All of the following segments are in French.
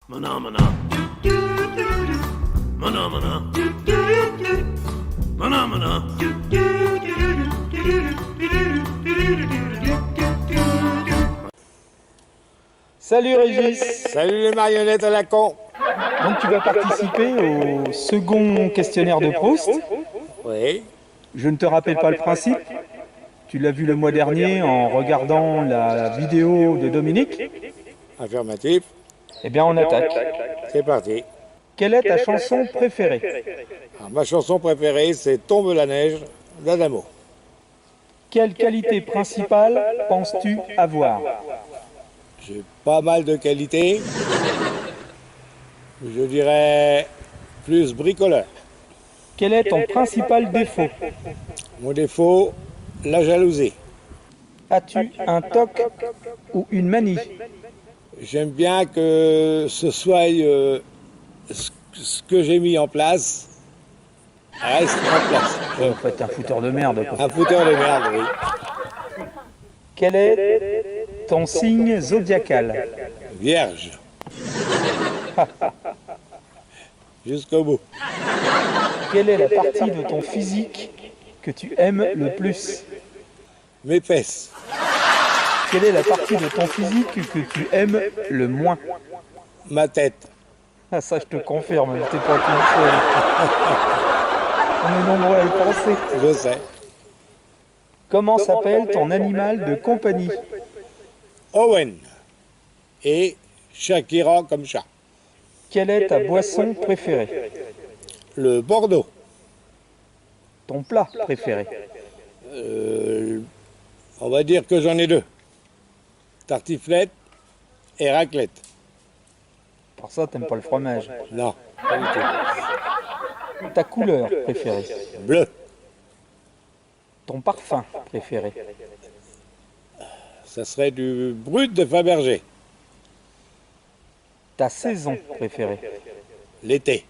Mana mana. Mana mana. Mana mana. Salut Régis. Salut les marionnettes à la con. Donc tu vas participer au second questionnaire de Proust. Oui. Je ne te rappelle pas le principe. Tu l'as vu le mois dernier en regardant la vidéo de Dominique. Affirmatif. Eh bien on attaque. C'est parti. Quelle est ta chanson préférée? Alors, ma chanson préférée, c'est Tombe la neige d'Adamo. Quelle qualité principale penses-tu avoir? J'ai pas mal de qualités. Je dirais plus bricoleur. Quel est ton principal défaut? Mon défaut, la jalousie. As-tu un toc ou une manie? J'aime bien que ce soit ce que j'ai mis en place reste en place. En fait, un fouteur de merde, quoi. Un fouteur de merde, oui. Quel est ton signe zodiacal? Vierge. Jusqu'au bout. Quelle est la partie de ton physique que tu aimes le plus? Mes fesses. Quelle est la partie de ton physique que tu aimes le moins? Ma tête. Ah ça je te confirme, t'es pas tout seul. On est nombreux à y penser. Je sais. Comment s'appelle ton animal de compagnie? Owen. Et Shakira comme chat. Quelle est ta boisson préférée? Le Bordeaux. Ton plat préféré? On va dire que j'en ai deux. Tartiflette et raclette. Pour ça t'aimes pas le fromage. Non, pas du tout. Ta couleur préférée? Bleu. Ton parfum préféré? Ça serait du brut de Fabergé. Ta saison préférée? L'été.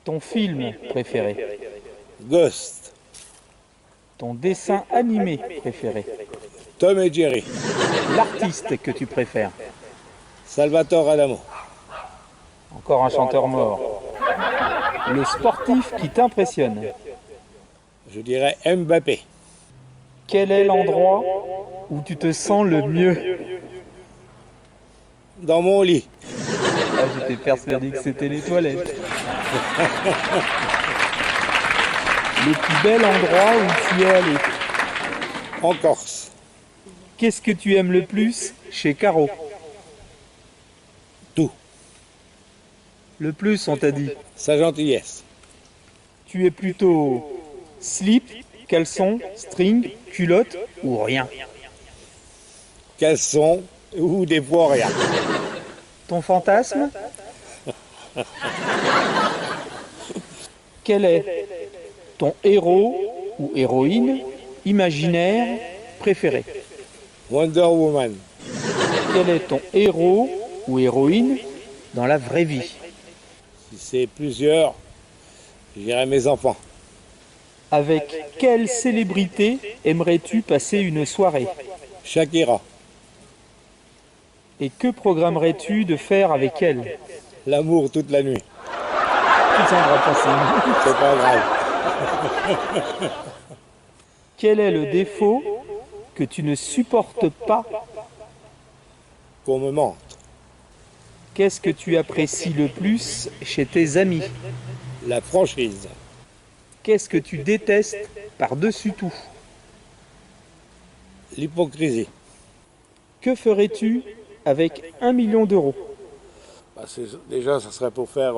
Ton film préféré? Ghost. Ton dessin animé préféré? Tom et Jerry. L'artiste que tu préfères? Salvatore Adamo. Encore un chanteur mort. Le sportif qui t'impressionne? Je dirais Mbappé. Quel est l'endroit où tu te sens le mieux? Dans mon lit. Ah, j'étais persuadé que c'était les toilettes. Le plus bel endroit où tu es allé? En Corse. Qu'est-ce que tu aimes le plus chez Caro? Tout. Le plus, on t'a dit. Sa gentillesse. Tu es plutôt slip, caleçon, string, culotte ou rien? Caleçon ou des fois rien. Ton fantasme? Quel est ton héros ou héroïne imaginaire préféré? Wonder Woman. Quel est ton héros ou héroïne dans la vraie vie? Si c'est plusieurs, je dirais mes enfants. Avec quelle célébrité aimerais-tu passer une soirée? Shakira. Et que programmerais-tu de faire avec elle? L'amour toute la nuit. Tu ne s'en pas ça. C'est pas grave. Quel est le défaut que tu ne supportes pas? Qu'on me mente. Qu'est-ce que tu apprécies le plus chez tes amis? La franchise. Qu'est-ce que tu détestes par-dessus tout? L'hypocrisie. Que ferais-tu avec 1 million d'euros? Déjà, ça serait pour faire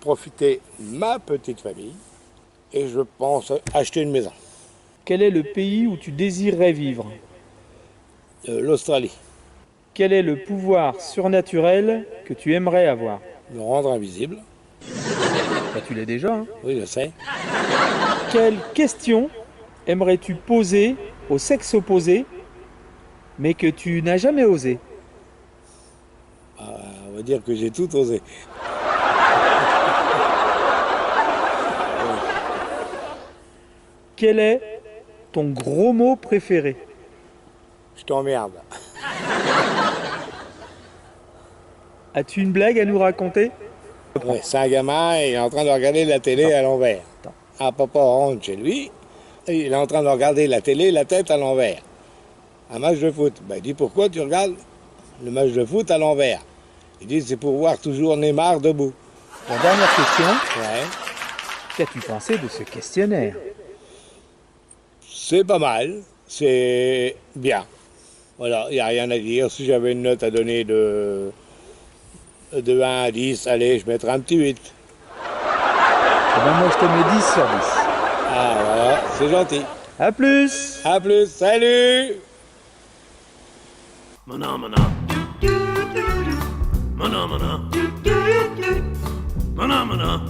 profiter ma petite famille. Et je pense acheter une maison. Quel est le pays où tu désirerais vivre? L'Australie. Quel est le pouvoir surnaturel que tu aimerais avoir? Me rendre invisible. Bah, tu l'as déjà, hein? Oui, je sais. Quelle question aimerais-tu poser au sexe opposé, mais que tu n'as jamais osé? On va dire que j'ai tout osé. Quel est ton gros mot préféré? Je t'emmerde. As-tu une blague à nous raconter? Ouais, c'est un gamin, il est en train de regarder la télé à l'envers. Attends. Un papa rentre chez lui, et il est en train de regarder la télé, la tête à l'envers. Un match de foot. Ben, il dit, pourquoi tu regardes le match de foot à l'envers? Il dit, c'est pour voir toujours Neymar debout. La dernière question, Ouais. qu'as-tu pensé de ce questionnaire? C'est pas mal, c'est bien. Voilà, il n'y a rien à dire. Si j'avais une note à donner de 1 à 10, allez, je mettrais un petit 8. Eh ben moi je te mets 10 sur 10. Ah voilà, c'est gentil. A plus! À plus, salut! Mana mana. Mana mana. Mana mana.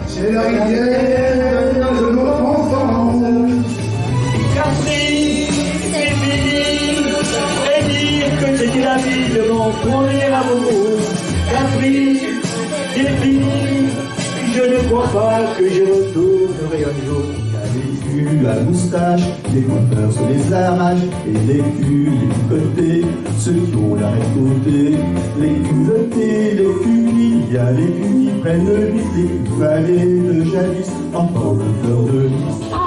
C'est la rivière de notre enfance. Capri, c'est fini, et dire que c'était la vie de mon premier amour. Capri, c'est fini, je ne crois pas que je retournerai un jour. Les culs à moustache, les coiffeurs se les arrachent, et les culs, les côtés, ceux qui ont la côté, les culottés, les culs qu'il y a, les culs qui prennent le lit, les culs fanés de jadis, encore le fleur de lys.